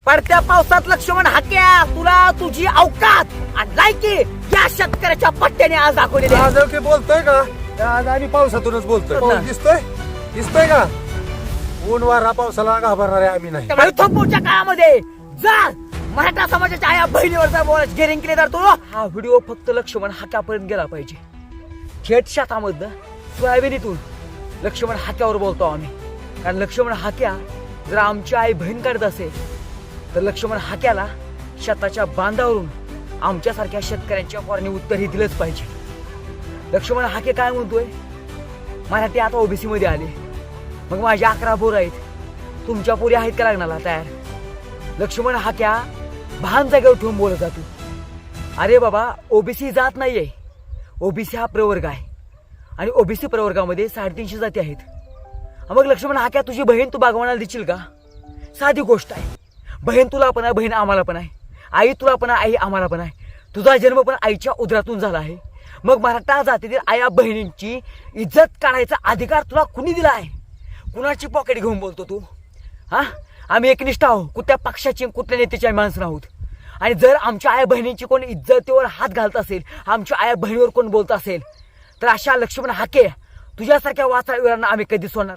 पडत्या पावसात लक्ष्मण हाक्या तुला तुझी अवकात आणि लायकी या शेतकऱ्याच्या पट्ट्याने आज दाखवलेली आहे. आज की बोलतोय का आज आम्ही पावसातूनच बोलतोय हो ना. पाऊस दिसतोय का ऊन वारा पावसाला घाबरणारे आम्ही नाही त्यामुळे थोपूरच्या काळामध्ये जर मराठा समाजाच्या आया बहिणीवरचा बोलाच गेरिंग केले तर तो हा व्हिडिओ फक्त लक्ष्मण हाक्यापर्यंत गेला पाहिजे. थेट शेतामधनं सोयाबीनीतून लक्ष्मण हाक्यावर बोलतो आम्ही. कारण लक्ष्मण हाक्या जर आमची आई बहीण काढत असेल तर लक्ष्मण हाक्याला शेताच्या बांधावरून आमच्यासारख्या शेतकऱ्यांच्या पोरांनी उत्तर हे दिलंच पाहिजे. लक्ष्मण हाके काय म्हणतोय, मराठी आता ओबीसी मध्ये आले, मग माझे 11 पोरं आहेत, तुमच्या पोरी आहेत का लग्नाला तयार? लक्ष्मण हाक्या भान जागेवर ठेवून बोलत जातो. अरे बाबा, ओबीसी जात नाहीये, ओबीसी हा प्रवर्ग आहे आणि ओबीसी प्रवर्गामध्ये 350 जाती आहेत. मग लक्ष्मण हाक्या तुझी बहीण तू बागवानाला देशील का? साधी गोष्ट आहे. बहीण तुला पण आहे, बहीण आम्हाला पण आहे, आई तुला पण आहे, आई आम्हाला पण आहे. तुझा जन्म पण आईच्या उदरातून झाला आहे. मग मराठा जातीतील आया बहिणींची इज्जत काढायचा अधिकार तुला कुणी दिला आहे? कुणाची पॉकेट घेऊन बोलतो तू? हा, आम्ही एकनिष्ठ आहोत, कुठल्या पक्षाची कुठल्या नेत्याची माणसं आहोत. आणि जर आमच्या आया बहिणींची कोण इज्जतीवर हात घालत असेल, आमच्या आया बहिणीवर कोण बोलत असेल, तर अशा लक्ष्मण हाके तुझ्यासारख्या वाचावीरांना आम्ही कधी सोडणार